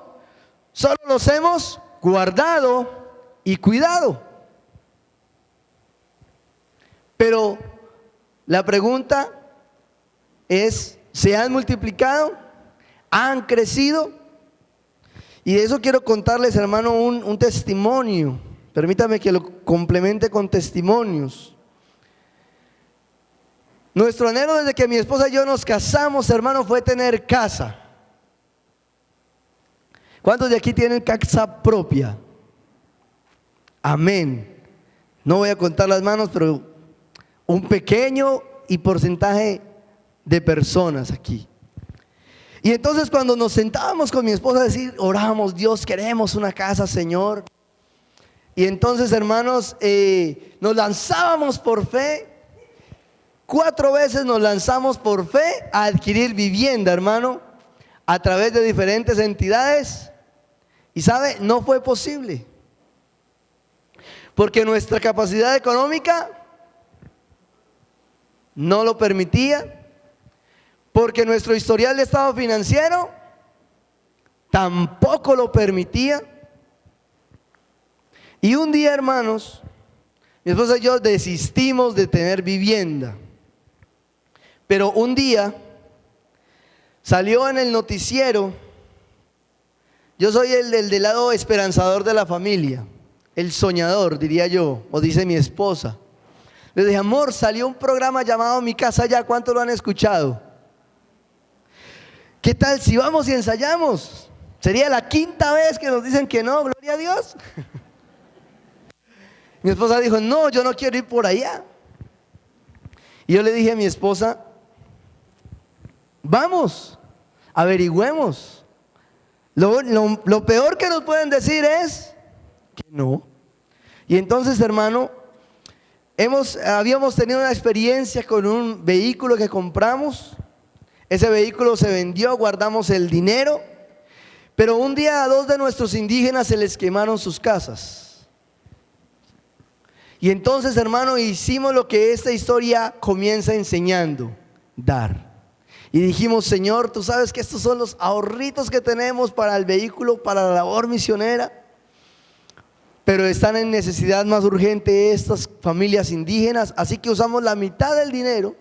solo los hemos guardado y cuidado. Pero la pregunta es: ¿se han multiplicado? ¿Han crecido? Y de eso quiero contarles, hermano, un testimonio. Permítame que lo complemente con testimonios. Nuestro anhelo desde que mi esposa y yo nos casamos, hermano, fue tener casa. ¿Cuántos de aquí tienen casa propia? Amén. No voy a contar las manos, pero un pequeño y porcentaje de personas aquí. Y entonces cuando nos sentábamos con mi esposa a decir, oramos, Dios, queremos una casa, Señor. Y entonces, hermanos, nos lanzábamos por fe. 4 veces nos lanzamos por fe a adquirir vivienda, hermano, a través de diferentes entidades. Y sabe, no fue posible, porque nuestra capacidad económica no lo permitía, porque nuestro historial de estado financiero tampoco lo permitía. Y un día, hermanos, mi esposa y yo desistimos de tener vivienda. Pero un día salió en el noticiero, yo soy el del lado esperanzador de la familia, el soñador, diría yo, o dice mi esposa. Le dije, amor, salió un programa llamado Mi Casa Ya, ¿cuántos lo han escuchado? ¿Qué tal si vamos y ensayamos? Sería la 5ª vez que nos dicen que no, gloria a Dios. Mi esposa dijo, no, yo no quiero ir por allá. Y yo le dije a mi esposa, vamos, averigüemos. Lo peor que nos pueden decir es que no. Y entonces, hermano, habíamos tenido una experiencia con un vehículo que compramos. Ese vehículo se vendió, guardamos el dinero. Pero un día a 2 de nuestros indígenas se les quemaron sus casas. Y entonces, hermano, hicimos lo que esta historia comienza enseñando: dar. Y dijimos, Señor, tú sabes que estos son los ahorritos que tenemos para el vehículo, para la labor misionera, pero están en necesidad más urgente estas familias indígenas, así que usamos la mitad del dinero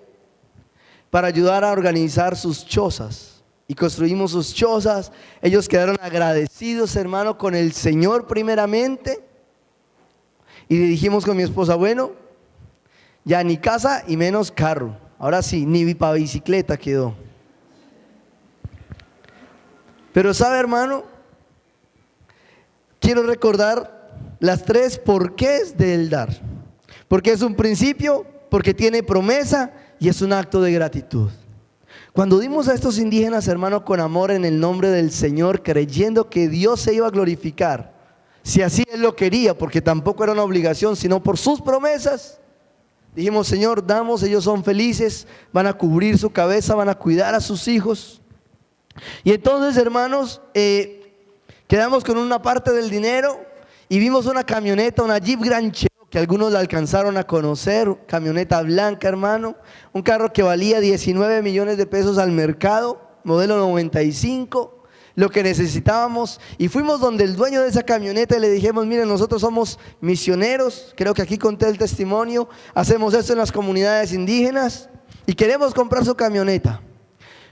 para ayudar a organizar sus chozas. Y construimos sus chozas. Ellos quedaron agradecidos, hermano, con el Señor primeramente. Y dijimos con mi esposa, bueno, ya ni casa y menos carro. Ahora sí, ni para bicicleta quedó. Pero sabe, hermano, quiero recordar las 3 porqués del dar. Porque es un principio, porque tiene promesa y es un acto de gratitud. Cuando dimos a estos indígenas, hermano, con amor en el nombre del Señor, creyendo que Dios se iba a glorificar, si así Él lo quería, porque tampoco era una obligación, sino por sus promesas, dijimos, Señor, damos, ellos son felices, van a cubrir su cabeza, van a cuidar a sus hijos. Y entonces, hermanos, quedamos con una parte del dinero y vimos una camioneta, una Jeep Grand Cherokee, que algunos la alcanzaron a conocer, camioneta blanca, hermano, un carro que valía 19 millones de pesos al mercado, modelo 95, lo que necesitábamos, y fuimos donde el dueño de esa camioneta y le dijimos: miren, nosotros somos misioneros, creo que aquí conté el testimonio, hacemos esto en las comunidades indígenas y queremos comprar su camioneta.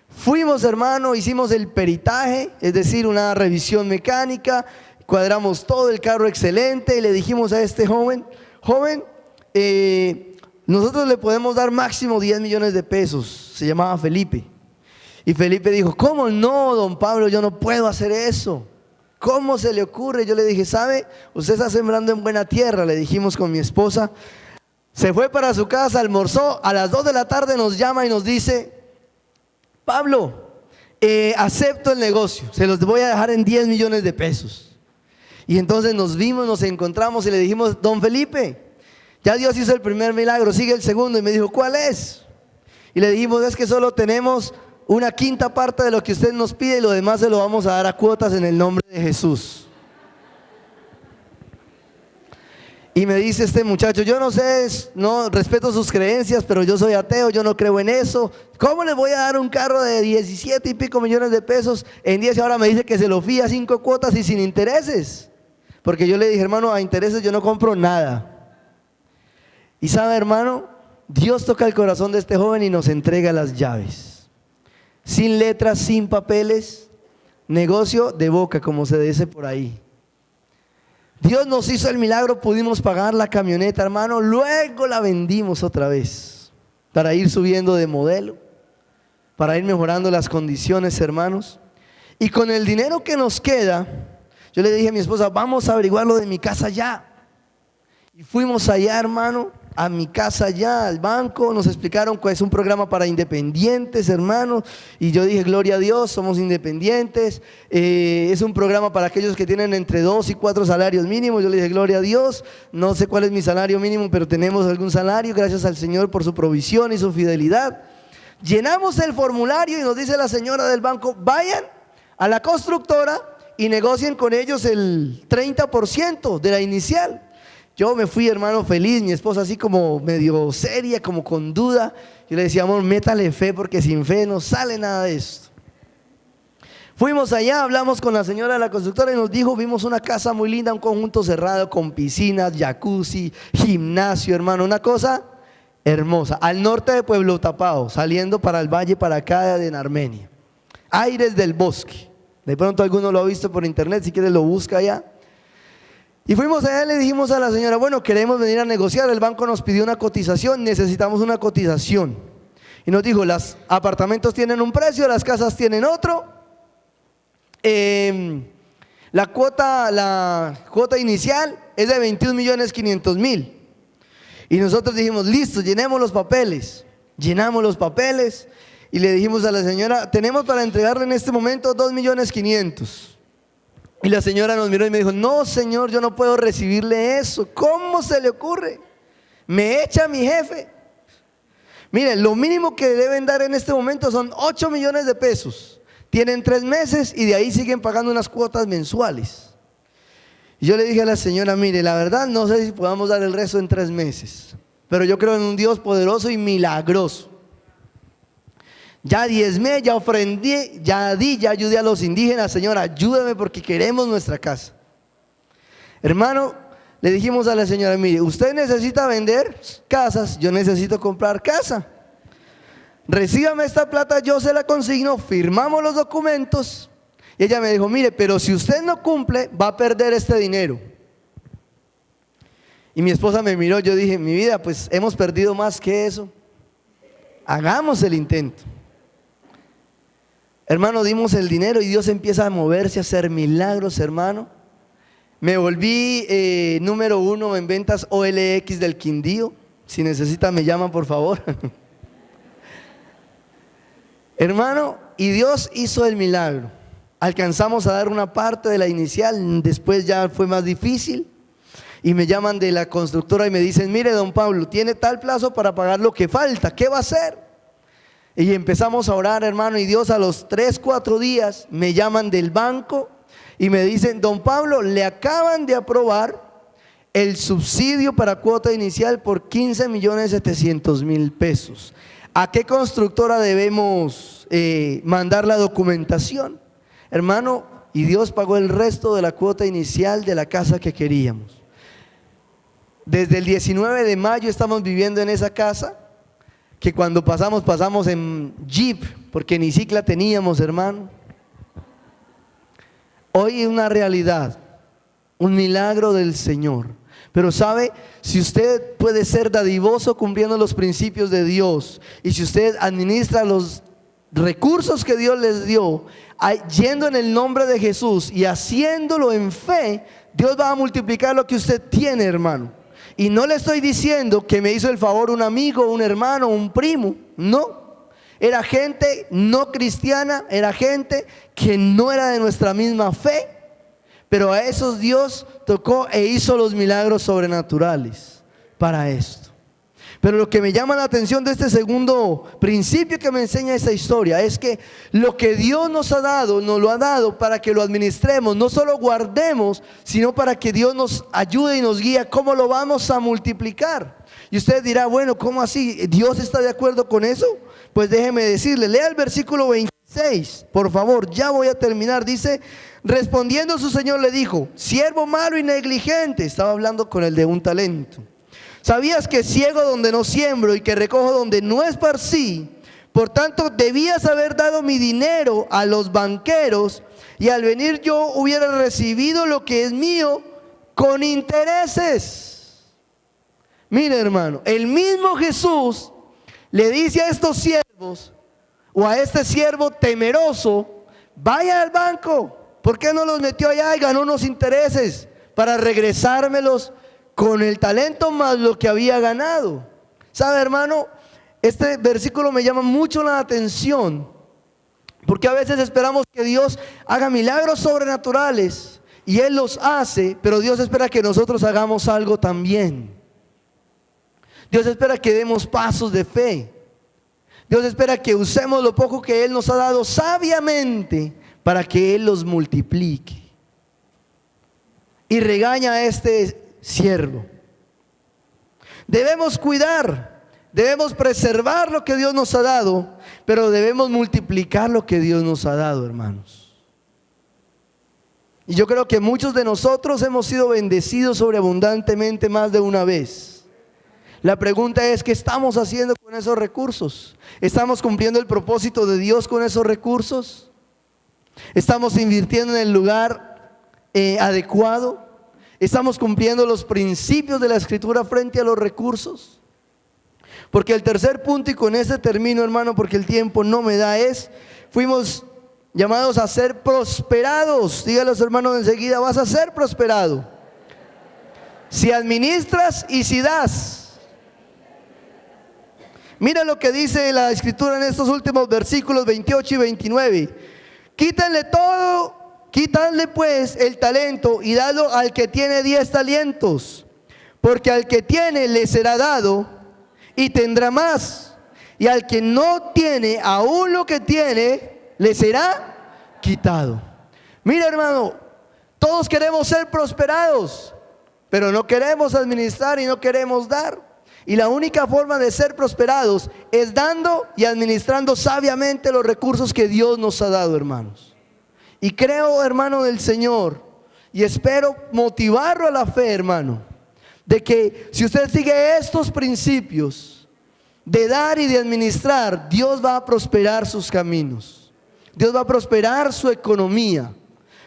Fuimos, hermano, hicimos el peritaje, es decir, una revisión mecánica, cuadramos todo, el carro excelente, y le dijimos a este joven, nosotros le podemos dar máximo 10 millones de pesos, se llamaba Felipe. Y Felipe dijo: ¿cómo no, don Pablo? Yo no puedo hacer eso. ¿Cómo se le ocurre? Yo le dije: ¿sabe? Usted está sembrando en buena tierra, le dijimos con mi esposa. Se fue para su casa, almorzó, a las 2 de la tarde nos llama y nos dice: Pablo, acepto el negocio, se los voy a dejar en 10 millones de pesos. Y entonces nos vimos, nos encontramos y le dijimos: don Felipe, ya Dios hizo el primer milagro, sigue el segundo. Y me dijo: ¿cuál es? Y le dijimos: es que solo tenemos una quinta parte de lo que usted nos pide y lo demás se lo vamos a dar a cuotas en el nombre de Jesús. Y me dice este muchacho: yo no sé, no respeto sus creencias, pero yo soy ateo, yo no creo en eso. ¿Cómo les voy a dar un carro de 17 y pico millones de pesos en 10 y ahora me dice que se lo fía a 5 cuotas y sin intereses? Porque yo le dije: hermano, a intereses yo no compro nada. Y sabe, hermano, Dios toca el corazón de este joven y nos entrega las llaves. Sin letras, sin papeles, negocio de boca, como se dice por ahí. Dios nos hizo el milagro, pudimos pagar la camioneta, hermano, luego la vendimos otra vez para ir subiendo de modelo, para ir mejorando las condiciones, hermanos. Y con el dinero que nos queda, yo le dije a mi esposa: vamos a averiguar lo de mi casa ya. Y fuimos allá, hermano, a mi casa allá, al banco, nos explicaron que es un programa para independientes, hermanos, y yo dije: gloria a Dios, somos independientes, es un programa para aquellos que tienen entre 2 y 4 salarios mínimos. Yo le dije: gloria a Dios, no sé cuál es mi salario mínimo, pero tenemos algún salario, gracias al Señor por su provisión y su fidelidad. Llenamos el formulario y nos dice la señora del banco: vayan a la constructora y negocien con ellos el 30% de la inicial. Yo me fui, hermano, feliz, mi esposa así como medio seria, como con duda. Yo le decía: amor, métale fe, porque sin fe no sale nada de esto. Fuimos allá, hablamos con la señora de la constructora y nos dijo: vimos una casa muy linda, un conjunto cerrado con piscinas, jacuzzi, gimnasio, hermano, una cosa hermosa, al norte de Pueblo Tapado, saliendo para el valle, para acá de Armenia. Aires del bosque. De pronto alguno lo ha visto por internet, si quiere lo busca allá. Y fuimos allá y le dijimos a la señora: bueno, queremos venir a negociar, el banco nos pidió una cotización, necesitamos una cotización. Y nos dijo: los apartamentos tienen un precio, las casas tienen otro. La cuota inicial es de 21.500.000. Y nosotros dijimos: listo, llenemos los papeles. Llenamos los papeles y le dijimos a la señora: tenemos para entregarle en este momento 2.500.000. Y la señora nos miró y me dijo: no, señor, yo no puedo recibirle eso. ¿Cómo se le ocurre? Me echa mi jefe. Miren, lo mínimo que deben dar en este momento son 8 millones de pesos. Tienen 3 meses y de ahí siguen pagando unas cuotas mensuales. Y yo le dije a la señora: mire, la verdad no sé si podamos dar el resto en 3 meses, pero yo creo en un Dios poderoso y milagroso. Ya diezmé, ya ofrendé, ya di, ya ayudé a los indígenas. Señora, ayúdame porque queremos nuestra casa. Hermano, le dijimos a la señora: mire, usted necesita vender casas, yo necesito comprar casa. Recíbame esta plata, yo se la consigno, firmamos los documentos. Y ella me dijo: mire, pero si usted no cumple, va a perder este dinero. Y mi esposa me miró, yo dije: mi vida, pues hemos perdido más que eso. Hagamos el intento. Hermano, dimos el dinero y Dios empieza a moverse, a hacer milagros, hermano. Me volví número 1 en ventas OLX del Quindío. Si necesitan me llaman, por favor. Hermano, y Dios hizo el milagro. Alcanzamos a dar una parte de la inicial, después ya fue más difícil. Y me llaman de la constructora y me dicen: mire, don Pablo, tiene tal plazo para pagar lo que falta, ¿qué va a hacer? Y empezamos a orar, hermano, y Dios a los 3, 4 días me llaman del banco y me dicen: don Pablo, le acaban de aprobar el subsidio para cuota inicial por 15.700.000 pesos. ¿A qué constructora debemos mandar la documentación? Hermano, y Dios pagó el resto de la cuota inicial de la casa que queríamos. Desde el 19 de mayo estamos viviendo en esa casa, que cuando pasamos en Jeep, porque ni cicla teníamos, hermano. Hoy es una realidad, un milagro del Señor. Pero sabe, si usted puede ser dadivoso cumpliendo los principios de Dios, y si usted administra los recursos que Dios les dio, yendo en el nombre de Jesús y haciéndolo en fe, Dios va a multiplicar lo que usted tiene, hermano. Y no le estoy diciendo que me hizo el favor un amigo, un hermano, un primo, no. Era gente no cristiana, era gente que no era de nuestra misma fe, pero a esos Dios tocó e hizo los milagros sobrenaturales para esto. Pero lo que me llama la atención de este segundo principio que me enseña esta historia es que lo que Dios nos ha dado, nos lo ha dado para que lo administremos, no solo guardemos, sino para que Dios nos ayude y nos guíe cómo lo vamos a multiplicar. Y usted dirá, bueno, ¿cómo así? ¿Dios está de acuerdo con eso? Pues déjeme decirle, lea el versículo 26, por favor, ya voy a terminar. Dice, respondiendo su señor le dijo, siervo malo y negligente, estaba hablando con el de un talento. ¿Sabías que ciego donde no siembro y que recojo donde no esparcí? Por tanto, debías haber dado mi dinero a los banqueros y al venir yo hubiera recibido lo que es mío con intereses. Mire, hermano, el mismo Jesús le dice a estos siervos o a este siervo temeroso, vaya al banco. ¿Por qué no los metió allá y ganó unos intereses para regresármelos con el talento más lo que había ganado? ¿Sabe, hermano? Este versículo me llama mucho la atención, porque a veces esperamos que Dios haga milagros sobrenaturales y Él los hace, pero Dios espera que nosotros hagamos algo también. Dios espera que demos pasos de fe. Dios espera que usemos lo poco que Él nos ha dado sabiamente para que Él los multiplique. Y regaña a este siervo. Debemos cuidar, debemos preservar lo que Dios nos ha dado, pero debemos multiplicar lo que Dios nos ha dado, hermanos. Y yo creo que muchos de nosotros hemos sido bendecidos sobreabundantemente más de una vez. La pregunta es, ¿qué estamos haciendo con esos recursos? ¿Estamos cumpliendo el propósito de Dios con esos recursos? ¿Estamos invirtiendo en el lugar adecuado? ¿Estamos cumpliendo los principios de la Escritura frente a los recursos? Porque el tercer punto, y con este termino, hermano, porque el tiempo no me da, fuimos llamados a ser prosperados. Dígale a su hermano enseguida, vas a ser prosperado si administras y si das. Mira lo que dice la Escritura en estos últimos versículos 28 y 29. Quítale pues el talento y dalo al que tiene 10 talentos, porque al que tiene le será dado y tendrá más, y al que no tiene, aún lo que tiene le será quitado. Mira, hermano, todos queremos ser prosperados, pero no queremos administrar y no queremos dar. Y la única forma de ser prosperados es dando y administrando sabiamente los recursos que Dios nos ha dado, hermanos. Y creo, hermano del Señor, y espero motivarlo a la fe, hermano, de que si usted sigue estos principios de dar y de administrar, Dios va a prosperar sus caminos. Dios va a prosperar su economía.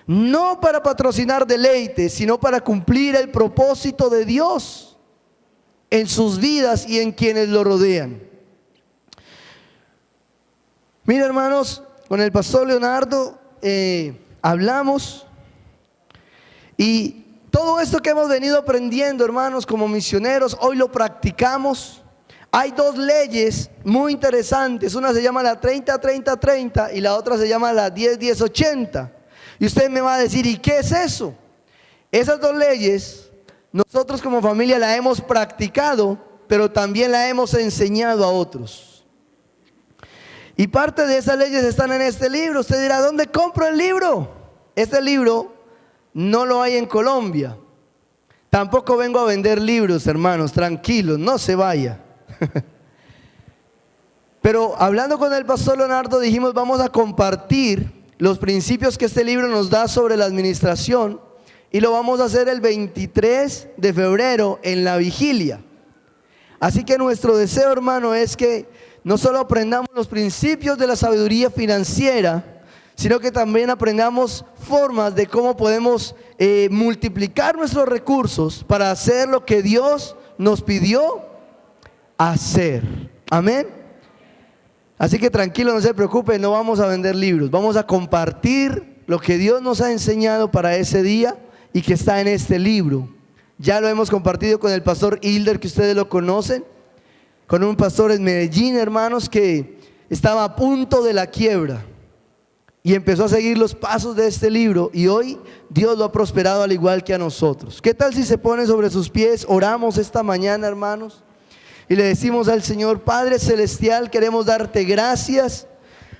No para patrocinar deleites, sino para cumplir el propósito de Dios en sus vidas y en quienes lo rodean. Mira, hermanos, con el pastor Leonardo hablamos, y todo esto que hemos venido aprendiendo, hermanos, como misioneros, hoy lo practicamos. Hay dos leyes muy interesantes. Una se llama la 30-30-30 y la otra se llama la 10-10-80. Y usted me va a decir, ¿y qué es eso? Esas dos leyes nosotros como familia la hemos practicado, pero también la hemos enseñado a otros. Y parte de esas leyes están en este libro. Usted dirá, ¿dónde compro el libro? Este libro no lo hay en Colombia. Tampoco vengo a vender libros, hermanos, tranquilos, no se vaya. Pero hablando con el pastor Leonardo dijimos, vamos a compartir los principios que este libro nos da sobre la administración, y lo vamos a hacer el 23 de febrero en la vigilia. Así que nuestro deseo, hermano, es que no solo aprendamos los principios de la sabiduría financiera, sino que también aprendamos formas de cómo podemos multiplicar nuestros recursos para hacer lo que Dios nos pidió hacer. Amén. Así que tranquilo, no se preocupe, no vamos a vender libros, vamos a compartir lo que Dios nos ha enseñado para ese día y que está en este libro. Ya lo hemos compartido con el pastor Hilder, que ustedes lo conocen, con un pastor en Medellín, hermanos, que estaba a punto de la quiebra y empezó a seguir los pasos de este libro, y hoy Dios lo ha prosperado al igual que a nosotros. ¿Qué tal si se pone sobre sus pies? Oramos esta mañana, hermanos, y le decimos al Señor: Padre Celestial, queremos darte gracias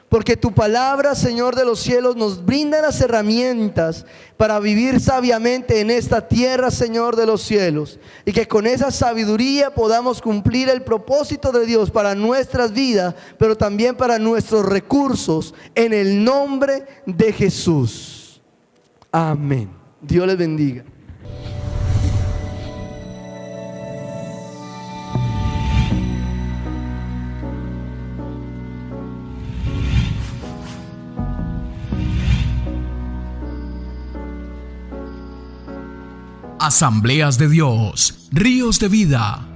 porque tu palabra, Señor de los cielos, nos brinda las herramientas para vivir sabiamente en esta tierra, Señor de los cielos, y que con esa sabiduría podamos cumplir el propósito de Dios para nuestras vidas, pero también para nuestros recursos, en el nombre de Jesús. Amén. Dios les bendiga. Asambleas de Dios, Ríos de Vida,